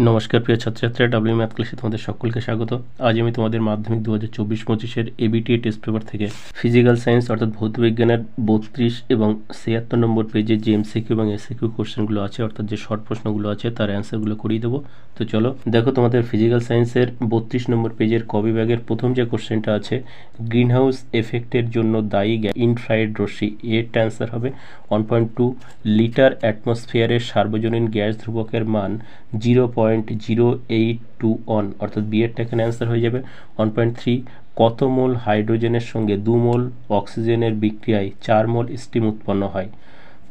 নমস্কার প্রিয় ছাত্রছাত্রীরা, ডাব্লিউ ম্যাথ ক্লাসে তোমাদের সকলকে স্বাগত। আজ আমি তোমাদের মাধ্যমিক 2024-25-এর এবিটিএ টেস্ট পেপার থেকে ফিজিক্যাল সায়েন্স অর্থাৎ ভৌতবিজ্ঞানের 32 এবং 76 নম্বর পেজে যে এমসিকিউ এবং এসিকিউ কোশ্চেনগুলো আছে, অর্থাৎ যে শর্ট প্রশ্নগুলো আছে তার অ্যান্সারগুলো করিয়ে দেবো। তো চলো দেখো, তোমাদের ফিজিক্যাল সায়েন্সের 32 নম্বর পেজের ক বিভাগের প্রথম যে কোশ্চেনটা আছে, গ্রিনহাউস এফেক্টের জন্য দায়ী ইনফ্রারেড রশ্মি, এর অ্যান্সার হবে 1.2 লিটার অ্যাটমসফিয়ারের সার্বজনীন গ্যাস ধ্রুবকের মান 0.0821, অর্থাৎ বি এরটা এখানে অ্যান্সার হয়ে যাবে 1.3। কত মোল হাইড্রোজেনের সঙ্গে 2 মোল অক্সিজেনের বিক্রিয়ায় 4 মোল স্টিম উৎপন্ন হয়?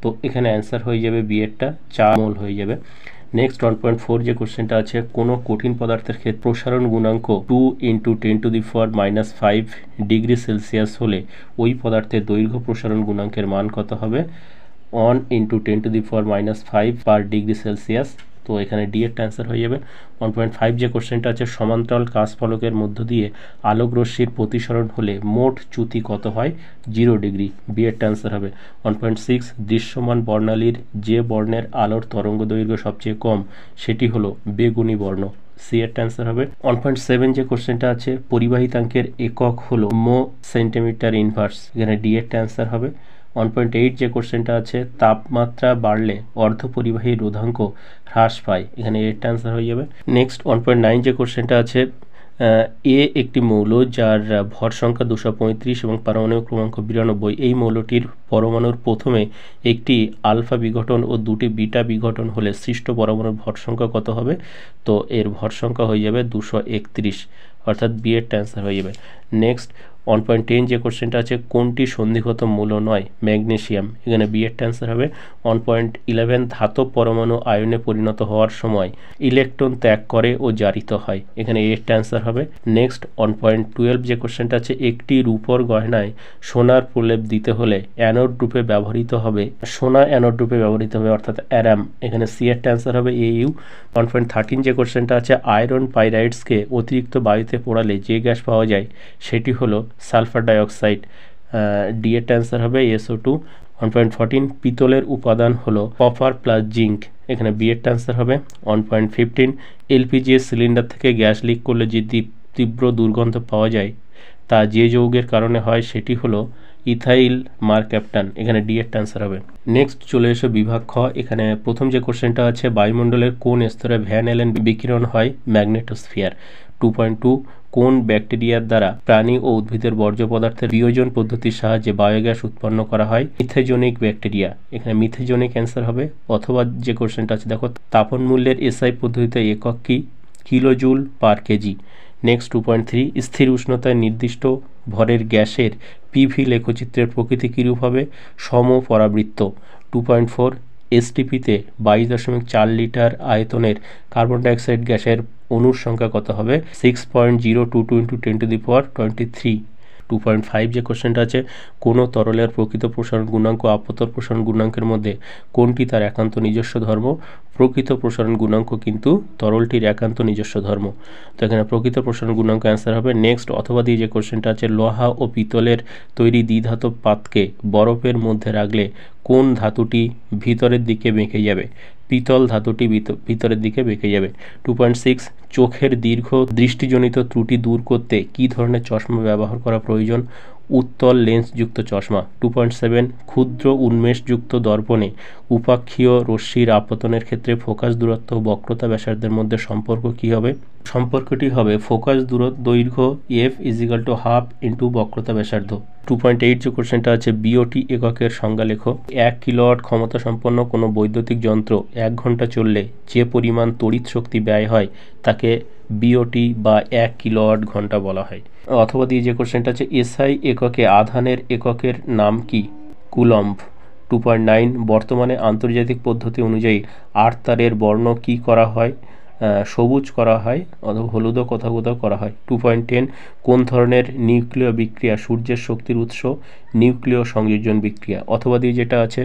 তো এখানে অ্যান্সার হয়ে যাবে বি এরটা 4 মোল হয়ে যাবে। নেক্সট 1.4 যে কোশ্চেনটা আছে, কোনো কঠিন পদার্থের ক্ষেত্রে প্রসারণ গুণাঙ্ক 2 × 10⁻⁵ ডিগ্রি সেলসিয়াস হলে ওই পদার্থের দৈর্ঘ্য প্রসারণ গুণাঙ্কের মান কত হবে? 1 × 10⁻⁵ পার ডিগ্রি সেলসিয়াস। তো এখানে ডি এর অ্যান্সার হয়ে যাবে 1.5 যে কোশ্চেনটা আছে, সমান্তরাল কাঁচ ফলকের মধ্য দিয়ে আলোক রশ্মির প্রতিসরণ হলে মোট চ্যুতি কত হয়? 0 ডিগ্রি। বি এর অ্যান্সার হবে 1.6। দৃশ্যমান বর্ণালীর যে বর্ণের আলোর তরঙ্গ দৈর্ঘ্য সবচেয়ে কম সেটি হলো বেগুনি বর্ণ। সি এর অ্যান্সার হবে 1.7 যে কোশ্চেনটা আছে, পরিবাহিতাঙ্কের একক হলো মো সেন্টিমিটার ইনভার্স, এখানে ডি এর অ্যান্সার হবে 1.8 যে কোশ্চেনটা আছে, তাপমাত্রা বাড়লে অর্ধপরিবাহী রোধাঙ্ক হ্রাস পায়, এখানে এর অ্যান্সার হয়ে যাবে। নেক্সট 1.9 যে কোশ্চেনটা আছে, এ একটি মৌল যার ভর সংখ্যা 235 এবং পারমাণবিক ক্রমাঙ্ক 92। এই মৌলটির পরমাণুর প্রথমে একটি আলফা বিঘটন ও দুটি বিটা বিঘটন হলে সৃষ্ট পরমাণুর ভর সংখ্যা কত হবে? তো এর ভর সংখ্যা হয়ে যাবে 231, অর্থাৎ বি এর অ্যান্সার হয়ে যাবে। নেক্সট 1.10 যে কোশ্চেনটা আছে, কোনটি সন্ধিগত মৌল নয়? ম্যাগনেসিয়াম, এখানে বি এর অ্যান্সার হবে 1.11। ধাতব পরমাণু আয়নে পরিণত হওয়ার সময় ইলেকট্রন ত্যাগ করে ও জারিত হয়, এখানে এর অ্যান্সার হবে। নেক্সট 1.12 যে কোশ্চেনটা আছে, একটি রূপোর গয়নায় সোনার প্রলেপ দিতে হলে অ্যানোড রূপে ব্যবহৃত হবে, সোনা অ্যানোড রূপে ব্যবহৃত হবে, অর্থাৎ অ্যারাম, এখানে সি এর অ্যান্সার হবে AU। 1.13 যে কোশ্চেনটা আছে, আয়রন পাইরাইডসকে অতিরিক্ত বায়ুতে পোড়ালে যে গ্যাস পাওয়া যায় সেটি হলো সালফার ডাইঅক্সাইড, ডি এর অ্যান্সার হবে SO2। 1.14 পিতলের উপাদান হলো কপার প্লাস জিঙ্ক, এখানে বি এর অ্যান্সার হবে 1.15 এলপিজি সিলিন্ডার থেকে গ্যাস লিক করলে যে তীব্র দুর্গন্ধ পাওয়া যায় তা যে যৌগের কারণে হয় সেটি হলো ইথাইল মারক্যাপটান, এখানে ডি এর অ্যান্সার হবে। নেক্সট চলে এসো বিভাগ খ। এখানে প্রথম যে কোশ্চেনটা আছে, বায়ুমণ্ডলের কোন স্তরে ভ্যান অ্যালেন বিকিরণ হয়? ম্যাগনেটোস্ফিয়ার। 2.2 কোন ব্যাকটেরিয়ার দ্বারা প্রাণী ও উদ্ভিদের বর্জ্য পদার্থের বিয়োজন পদ্ধতির সাহায্যে বায়োগ্যাস উৎপন্ন করা হয়? মিথেজনিক ব্যাকটেরিয়া, এখানে মিথেজনিক অ্যান্সার হবে। অথবা যে কোশ্চেনটা আছে দেখো, তাপন মূল্যের এসআই পদ্ধতিতে একক কি? কিলোজুল পার কেজি। নেক্সট 2.3 স্থির উষ্ণতায় নির্দিষ্ট ভরের গ্যাসের পিভি লেখচিত্রের প্রকৃতি কীরূপ হবে? সমপরাবৃত্ত। 2.4 এসটিপিতে 22.4 লিটার আয়তনের কার্বন ডাইঅক্সাইড গ্যাসের অণুর সংখ্যা কত হবে? 6.022 × 10⁻23। 2.5 যে কোশ্চেনটা আছে, কোনো তরলের প্রকৃত প্রসারণ গুণাঙ্ক আপতন প্রসারণ গুণাঙ্কের মধ্যে কোনটি তার একান্ত নিজস্ব ধর্ম? প্রকৃত প্রসারণ গুণাঙ্ক কিন্তু তরলটির একান্ত নিজস্ব ধর্ম, তো এখানে প্রকৃত প্রসারণ গুণাঙ্ক অ্যান্সার হবে। নেক্সট অথবা দিয়ে যে কোশ্চেনটা আছে, লোহা ও পিতলের তৈরি দ্বিধাতব পাতকে বরফের মধ্যে রাখলে কোন ধাতুটি ভিতরের দিকে বেঁকে যাবে? পিতল ধাতুটি ভিতরের দিকে বেঁকে যাবে। 2.6 চোখের দীর্ঘ দৃষ্টিজনিত ত্রুটি দূর করতে কী ধরনের চশমা ব্যবহার করা প্রয়োজন? উত্তল লেন্সযুক্ত চশমা। 2.7 ক্ষুদ্র উন্মেষযুক্ত দর্পণে উপাক্ষীয় রশ্মির আপতনের ক্ষেত্রে ফোকাস দূরত্ব ও বক্রতা ব্যাসার্ধের মধ্যে সম্পর্ক কী হবে? সম্পর্কটি হবে ফোকাস দৈর্ঘ্য F = 1/2 × বক্রতা ব্যাসার্ধ। 2.8 যে কোশ্চেনটা আছে, বিওটি এককের সংজ্ঞা লেখো। 1 কিলোওয়াট ক্ষমতা সম্পন্ন কোনো বৈদ্যুতিক যন্ত্র 1 ঘন্টা চললে যে পরিমাণ তড়িৎ শক্তি ব্যয় হয় তাকে বিওটি বা 1 কিলোওয়াট ঘন্টা বলা হয়। অথবা দিয়ে যে কোশ্চেনটা আছে, এসআই এককে আধানের এককের নাম কি? কুলম্ব। 2.9 বর্তমানে আন্তর্জাতিক পদ্ধতি অনুযায়ী 8 তারের বর্ণ কি করা হয়? সবুজ করা হয়, অথবা হলুদও কোথাও কোথাও করা হয়। 2.10 কোন ধরনের নিউক্লিয় বিক্রিয়া সূর্যের শক্তির উৎস? নিউক্লিয় সংযোজন বিক্রিয়া। অথবা দিয়ে যেটা আছে,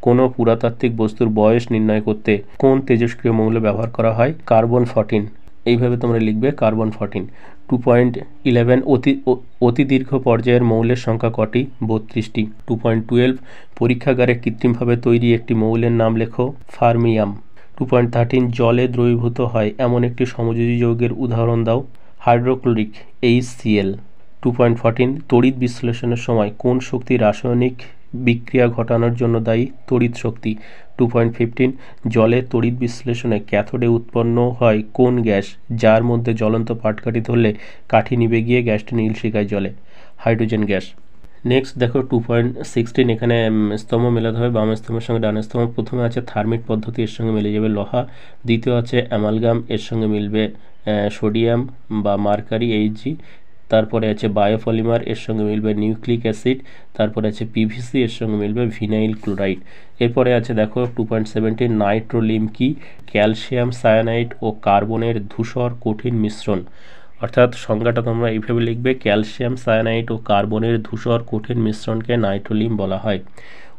কোনো পুরাতাত্ত্বিক বস্তুর বয়স নির্ণয় করতে কোন তেজস্ক্রিয় মৌল ব্যবহার করা হয়? কার্বন 14, এইভাবে তোমরা লিখবে কার্বন 14। 2.11 অতি দীর্ঘ পর্যায়ের মৌলের সংখ্যা কটি? 32টি। 2.12 পরীক্ষাগারে কৃত্রিমভাবে তৈরি একটি মৌলের নাম লেখো। ফার্মিয়াম। 2.13 জলে দ্রবীভূত হয় এমন একটি সমযোজী যৌগের উদাহরণ দাও। Hydrochloric HCl। 2.14 তড়িৎ বিশ্লেষণের সময় কোন শক্তি রাসায়নিক বিক্রিয়া ঘটানোর জন্য দায়ী? তড়িৎ শক্তি। 2.15 জলে তড়িৎ বিশ্লেষণে ক্যাথোডে উৎপন্ন হয় কোন গ্যাস যার মধ্যে জ্বলন্ত পাটকাঠি ধরলে কাঠি নিভে গিয়ে গ্যাসটি নীল শিখায় জ্বলে? Hydrogen gas. নেক্সট দেখো 2.16 এখানে স্তম্ভ মেলাতে হবে বাম স্তম্ভের সঙ্গে ডান স্তম্ভ। প্রথমে আছে থার্মিট পদ্ধতি, এর সঙ্গে মিলে যাবে লোহা। দ্বিতীয় আছে অ্যামালগাম, এর সঙ্গে মিলবে সোডিয়াম বা মার্কারি Hg। তারপরে আছে বায়োপলিমার, এর সঙ্গে মিলবে নিউক্লিক অ্যাসিড। তারপরে আছে PVC, এর সঙ্গে মিলবে ভিনাইল ক্লোরাইড। এরপরে আছে দেখো 2.17 নাইট্রোলিম কি? ক্যালসিয়াম সায়ানাইড ও কার্বনের ধূসর কঠিন মিশ্রণ। অর্থাৎ সংজ্ঞাটা তোমরা এইভাবে লিখবে, ক্যালসিয়াম সায়ানাইড ও কার্বনের ধূসর কঠিন মিশ্রণকে নাইট্রোলিম বলা হয়।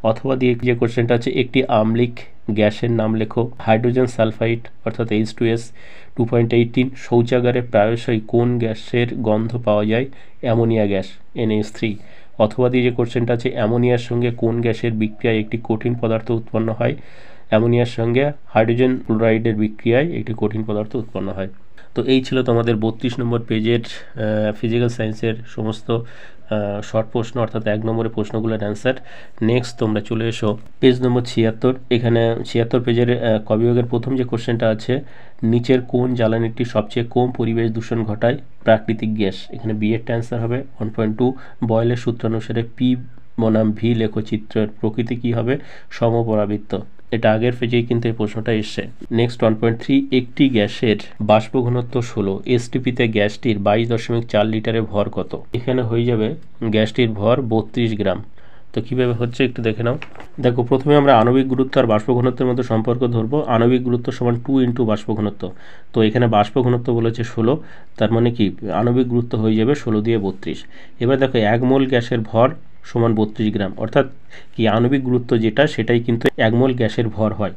অথবা দিয়ে যে কোশ্চেনটা আছে একটি আম্লিক গ্যাসের নাম লেখো। হাইড্রোজেন সালফাইড অর্থাৎ H2S। 2.18 শৌচাগারে প্রায়শই কোন গ্যাসের গন্ধ পাওয়া যায়? Ammonia gas NH3। অথবা দিয়ে যে কোশ্চেনটা আছে অ্যামোনিয়ার সঙ্গে কোন গ্যাসের বিক্রিয়ায় একটি কঠিন পদার্থ উৎপন্ন হয়? অ্যামোনিয়ার সঙ্গে হাইড্রোজেন ক্লোরাইডের বিক্রিয়ায় একটি কঠিন পদার্থ উৎপন্ন হয়। তো এই ছিল তোমাদের 32 নম্বর পেজের ফিজিক্যাল সায়েন্সের সমস্ত শর্ট প্রশ্ন, অর্থাৎ 1 নম্বরের প্রশ্নগুলোর অ্যান্সার। নেক্সট তোমরা চলে এসো পেজ নম্বর 76। এখানে 76 পেজের কবিভাগের প্রথম যে কোশ্চেনটা আছে, নিচের কোন জ্বালানিটি সবচেয়ে কম পরিবেশ দূষণ ঘটায়? প্রাকৃতিক গ্যাস। এখানে বি এর অ্যান্সার হবে 1.2 বয়েলের সূত্রানুসারে P বনাম V লেখচিত্রের প্রকৃতি কি হবে? সমপরাবৃত্ত। এটা আগের পেজেই কিন্তু এই প্রশ্নটা এসছে। নেক্সট 1.3 একটি গ্যাসের বাষ্প ঘনত্ব 16, STP-তে গ্যাসটির 22.4 লিটারে ভর কত? এখানে হয়ে যাবে গ্যাসটির ভর 32 গ্রাম। তো কীভাবে হচ্ছে একটু দেখে নাও। দেখো প্রথমে আমরা আণবিক গুরুত্ব আর বাষ্প ঘনত্বের মধ্যে সম্পর্ক ধরবো। আণবিক গুরুত্ব সমান 2 × বাষ্প ঘনত্ব। তো এখানে বাষ্প ঘনত্ব বলেছে 16, তার মানে কি আণবিক গুরুত্ব হয়ে যাবে 16 দিয়ে 32। এবার দেখো 1 মোল গ্যাসের ভর সমান 32 গ্রাম, অর্থাৎ কি আণবিক গুরুত্ব যেটা সেটাই কিন্তু 1 মোল গ্যাসের ভর হয়।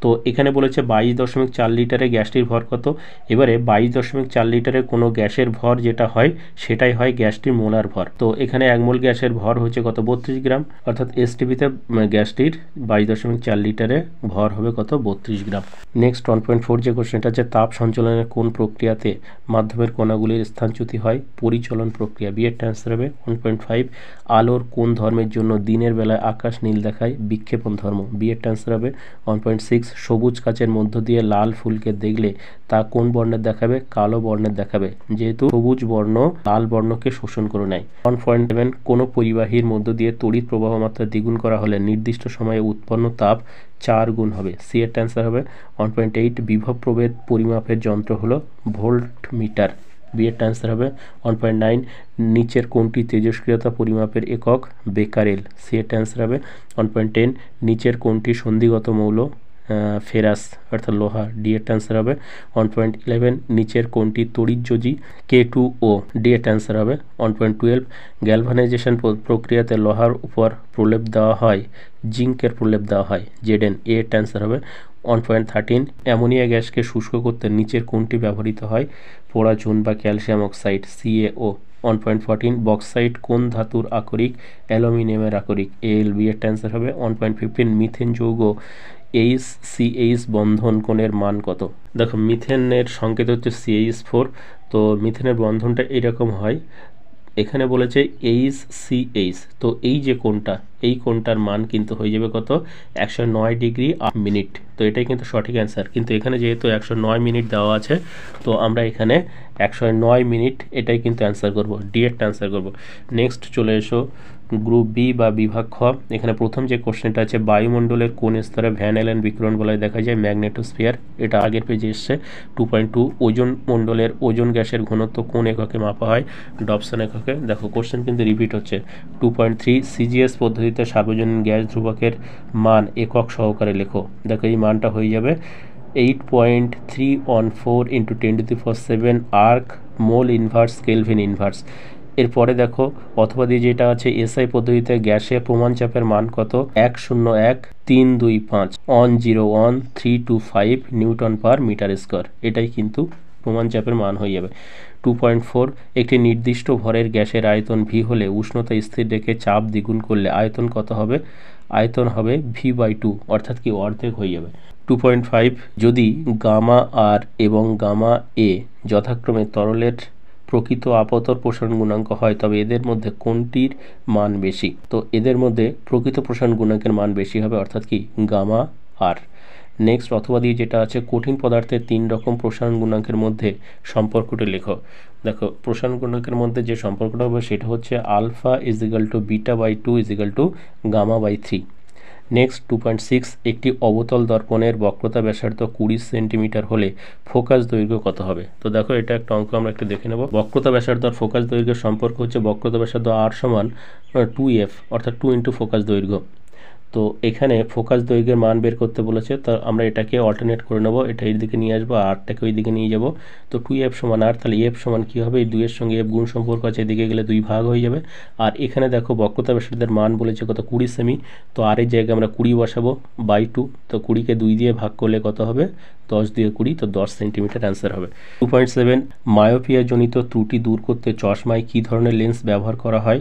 তো এখানে বলেছে 22.4 লিটারে গ্যাসটির ভর কত? এবারে 22.4 লিটারে কোনো গ্যাসের ভর যেটা হয় সেটাই হয় গ্যাসটির মোলার ভর। তো এখানে 1 মোল গ্যাসের ভর হচ্ছে কত? 32 গ্রাম, অর্থাৎ STP-তে গ্যাসটির 22.4 লিটারে ভর হবে কত? 32 গ্রাম। নেক্সট 1.4 যে কোশ্চেনটা আছে, তাপ সঞ্চালনের কোন প্রক্রিয়াতে মাধ্যমের কণাগুলির স্থানচ্যুতি হয়? পরিচলন প্রক্রিয়া। বি এর অ্যান্সার হবে 1.5 আলোর কোন ধর্মের জন্য দিনের বেলায় আকাশ নীল দেখায়? বিক্ষেপণ ধর্ম। বি এর অ্যান্সার হবে 1.6 সবুজ কাচের মধ্য দিয়ে লাল ফুলকে দেখলে তা কোন বর্ণের দেখাবে? কালো বর্ণের দেখাবে, যেহেতু সবুজ বর্ণ লাল বর্ণকে শোষণ করে নেয়। 1.7 কোনো পরিবাহীর মধ্য দিয়ে তড়িৎ প্রবাহ মাত্রা দ্বিগুণ করা হলে নির্দিষ্ট সময়ে উৎপন্ন তাপ 4 গুণ হবে। সি এর অ্যান্সার হবে 1.8 বিভব প্রভেদ পরিমাপের যন্ত্র হলো ভোল্টমিটার। বি এর অ্যান্সার হবে 1.9 নিচের কোনটি তেজস্ক্রিয়তা পরিমাপের একক? বেকারেল। সি এর অ্যান্সার হবে 1.10 নিচের কোনটি সন্ধিগত মৌল? ফেরাস অর্থাৎ লোহা। ডি এর অ্যান্সার হবে 1.11 নিচের কোনটি তড়িৎযোজী? K2O। ডি এর অ্যান্সার হবে 1.12 গ্যালভানাইজেশন প্রক্রিয়াতে লোহার উপর প্রলেপ দেওয়া হয়, জিঙ্কের প্রলেপ দেওয়া হয়, Zn। এ এর অ্যান্সার হবে 1.13 অ্যামোনিয়া গ্যাসকে শুষ্ক করতে নিচের কোনটি ব্যবহৃত হয়? পোড়া চুন বা ক্যালসিয়াম অক্সাইড, CaO। 1.14 বক্সাইট কোন ধাতুর আকরিক? অ্যালুমিনিয়ামের আকরিক, Al। বি এর অ্যান্সার হবে 1.15 মিথেন যৌগ HCH বন্ধন কোণের মান কত? দেখো মিথেনের সংকেত হচ্ছে CH4। তো মিথেনের বন্ধনটা এরকম হয়, এখানে বলেছে HCH, তো এই যে কোণটা, এই কোণটার মান কিন্তু হয়ে যাবে কত? 109 ডিগ্রি 8 মিনিট। তো এটাই কিন্তু সঠিক অ্যান্সার, কিন্তু এখানে যেহেতু 109 মিনিট দেওয়া আছে তো আমরা এখানে 109 মিনিট এটাই কিন্তু অ্যান্সার করব, ডি এরটা অ্যান্সার করব। নেক্সট চলে এসো গ্রুপ বি বা বিভাগ খ। এখানে প্রথম যে কোশ্চেনটা আছে, বায়ুমণ্ডলের কোন স্তরে ভ্যান অ্যালেন বিকিরণ বলয় দেখা যায়? ম্যাগনেটোস্ফিয়ার। এটা আগের পেজে এসছে। 2.2 ওজোন মণ্ডলের ওজোন গ্যাসের ঘনত্ব কোন এককে মাপা হয়? ডবসন এককে। দেখো কোশ্চেন কিন্তু রিপিট হচ্ছে। 2.3 CGS পদ্ধতিতে সার্বজনীন গ্যাস ধ্রুবকের মান একক সহকারে লেখো। দেখো এই মানটা হয়ে যাবে 8.314 × 10⁻⁷ erg mole inverse kelvin inverse. এরপরে দেখো অথবা দিয়ে যেটা আছে, SI পদ্ধতিতে গ্যাসের প্রমাণ চাপের মান কত? 101.325 101.325 নিউটন পার মিটার স্কোয়ার। এটাই কিন্তু প্রমাণ চাপের মান হয়ে যাবে। 2.4 একটি নির্দিষ্ট ভরের গ্যাসের আয়তন V হলে উষ্ণতা স্থির রেখে চাপ দ্বিগুণ করলে আয়তন কত হবে? আয়তন হবে V/2, অর্থাৎ কি অর্ধেক হয়ে যাবে। 2.5 যদি গামা আর এবং গামা এ যথাক্রমে তরলের প্রকৃত আপতন প্রসারণ গুণাঙ্ক হয় তবে এদের মধ্যে কোনটির মান বেশি? তো এদের মধ্যে প্রকৃত প্রসারণ গুণাঙ্কের মান বেশি হবে, অর্থাৎ কি গামা আর। নেক্সট অথবা দিয়ে যেটা আছে, কঠিন পদার্থের 3 রকম প্রসারণ গুণাঙ্কের মধ্যে সম্পর্কটি লেখো। দেখো প্রসারণ গুণাঙ্কের মধ্যে যে সম্পর্কটা হবে সেটা হচ্ছে alpha is equal to beta by 2 is equal to gamma by 3। Next 2.6 একটি অবতল দর্পণের বক্রতা ব্যাসার্ধ 20 সেন্টিমিটার হলে ফোকাস দৈর্ঘ্য কত হবে? তো দেখো এটা একটা অঙ্ক আমরা একটু দেখে নেব। বক্রতা ব্যাসার্ধ আর ফোকাস দৈর্ঘ্যের সম্পর্ক হচ্ছে বক্রতা ব্যাসার্ধ আর সমান 2f অর্থাৎ 2 ইন্টু ফোকাস দৈর্ঘ্য। তো এখানে ফোকাস দৈর্ঘ্যের মান বের করতে বলেছে, তো আমরা এটাকে অল্টারনেট করে নেব, এটা এই দিকে নিয়ে আসবো আরটাকে ওই দিকে নিয়ে যাব। তো 2f সমান আর, তাহলে এফ সমান কী হবে, এই 2-এর সঙ্গে এফ গুণ সম্পর্ক আছে, এদিকে গেলে 2 ভাগ হয়ে যাবে। আর এখানে দেখো বক্রতা ব্যাসার্ধের মান বলেছে কত, 20 সেমি, তো আর এর জায়গায় আমরা 20 বসাবো বাই 2, তো 20কে 2 দিয়ে ভাগ করলে কত হবে, 10 দিয়ে 20, তো 10 সেন্টিমিটার অ্যান্সার হবে। 2.7 মায়োপিয়া জনিত ত্রুটি দূর করতে চশমায় কী ধরনের লেন্স ব্যবহার করা হয়?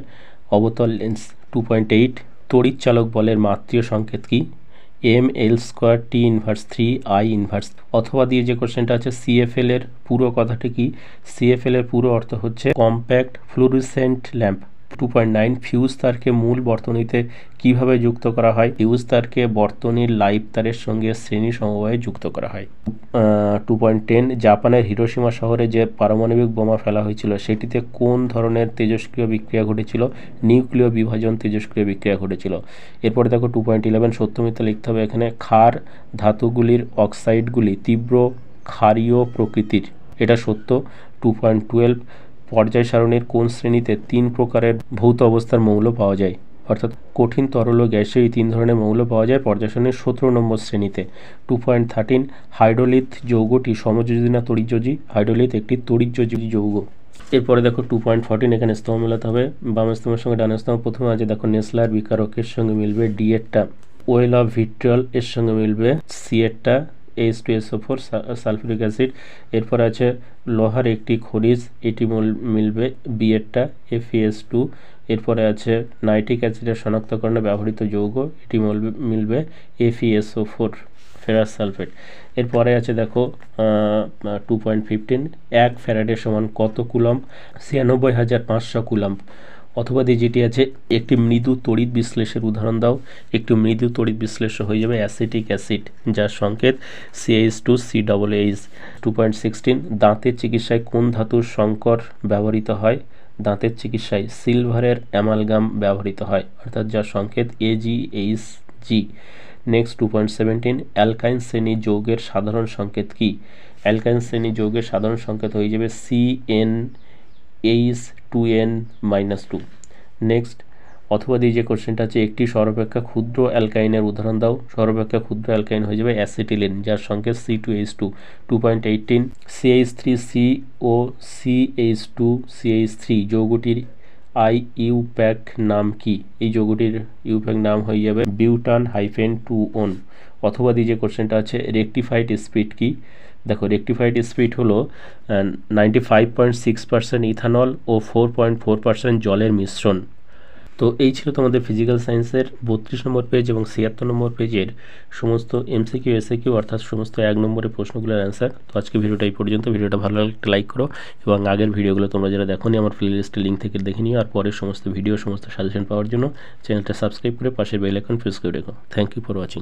অবতল লেন্স। 2.8 তড়িৎ চালক বলের মাত্রীয় সংকেত কি? M L square T inverse 3 I inverse. অথবা দিয়ে যে কোশ্চেনটা আছে, সিএফএল এর পুরো কথাটি কি? সিএফএল এর পুরো অর্থ হচ্ছে কম্প্যাক্ট ফ্লুorescent ল্যাম্প। 2.9 ফিউজ তারকে মূল বর্তনীতে কিভাবে যুক্ত করা হয়? ফিউজ তারকে বর্তনীর লাইভ তারের সঙ্গে শ্রেণী সমবায়ে যুক্ত করা হয়। 2.10 জাপানের হিরোশিমা শহরে যে পারমাণবিক বোমা ফেলা হয়েছিল সেটিতে কোন ধরনের তেজস্ক্রিয় বিক্রিয়া ঘটেছিল? নিউক্লিয় বিভাজন তেজস্ক্রিয় বিক্রিয়া ঘটেছিল। এরপরে দেখো 2.11 সত্য মিথ্যা লিখতে হবে এখানে। ক্ষার ধাতুগুলির অক্সাইডগুলি তীব্র ক্ষারীয় প্রকৃতির, এটা সত্য। 2.12 পর্যায় সারণীর কোন শ্রেণীতে 3 প্রকারের ভৌত অবস্থার মৌল পাওয়া যায়? অর্থাৎ কঠিন, তরল ও গ্যাসীয় এই 3 ধরনের মৌল পাওয়া যায় পর্যায় সারণীর 17 নম্বর শ্রেণীতে। 2.13 হাইড্রোলিথ যৌগটি সমযোজী না তড়িৎযোজী? হাইড্রোলিথ একটি তড়িৎযোজী যৌগ। এরপরে দেখো 2.14 এখানে স্তম্ভ মেলাতে হবে, বাম স্তম্ভের সঙ্গে ডান স্তম্ভ। প্রথমে আছে দেখো নেসলার বিকারকের সঙ্গে মিলবে ডি এরটা, ওয়েল অফ ভিট্রিয়ল এর সঙ্গে মিলবে সি এরটা, H2SO4 সালফিউরিক অ্যাসিড। এরপর আছে লোহার একটি খনিজ, এটি মিলবে বি এরটা FeS2। এরপরে আছে নাইট্রিক অ্যাসিডের শনাক্তকরণে ব্যবহৃত যৌগ, এটি মিলবে FeSO4 ফেরাস সালফেট। এরপরে আছে দেখো 2.15 1 ফ্যারাডে সমান কত কুলম্ব? 96,500 কুলম্ব। অথবা দিয়ে যেটি আছে, একটি মৃদু তড়িৎ বিশ্লেষের উদাহরণ দাও। একটি মৃদু তড়িৎ বিশ্লেষ্য হয়ে যাবে অ্যাসিটিক অ্যাসিড, যার সংকেত CH2COOH। 2.16 দাঁতের চিকিৎসায় কোন ধাতুর সংকর ব্যবহৃত হয়? দাঁতের চিকিৎসায় সিলভারের অ্যামালগাম ব্যবহৃত হয়, অর্থাৎ যার সংকেত AgHG। নেক্সট 2.17 অ্যালকাইন শ্রেণী যৌগের সাধারণ সংকেত কি? অ্যালকাইন শ্রেণী যৌগের সাধারণ সংকেত হয়ে যাবে CnH2n-2। নেক্সট অথবা দিয়ে যে কোশ্চেনটা আছে, একটি সর্বাপেক্ষা ক্ষুদ্র অ্যালকাইনের উদাহরণ দাও। সর্বাপেক্ষা ক্ষুদ্র অ্যালকাইন হয়ে যাবে অ্যাসিটিলিন, যার সংকেত C2H2। 2.18 CH3COCH2CH3 যৌগটির IUPAC নাম কি? এই যৌগটির ইউপ্যাক নাম হয়ে যাবে বিউটান-2-ওন। অথবা দিয়ে যে কোশ্চেনটা আছে, রেকটিফাইড স্পিড কি? দেখো রেকটিফাইড স্পিড হলো 95.6% ইথানল ও 4.4% জলের মিশ্রণ। তো এই ছিল তোমাদের ফিজিক্যাল সায়েন্সের 32 নম্বর পেজ এবং 76 নম্বর পেজের সমস্ত MCQ SAQ অর্থাৎ সমস্ত 1 নম্বরের প্রশ্নগুলোর অ্যান্সার। তো আজকে ভিডিওটা এই পর্যন্ত। ভিডিওটা ভালো লাগলে একটা লাইক করো এবং আগের ভিডিওগুলো তোমরা যারা দেখোনি আমার প্লেলিস্টের লিঙ্ক থেকে দেখে নিও। আর পরের সমস্ত ভিডিও সমস্ত সাজেশন পাওয়ার জন্য চ্যানেলটা সাবস্ক্রাইব করে পাশের বেল আইকন প্রেস করে রেখো। Thank you for watching.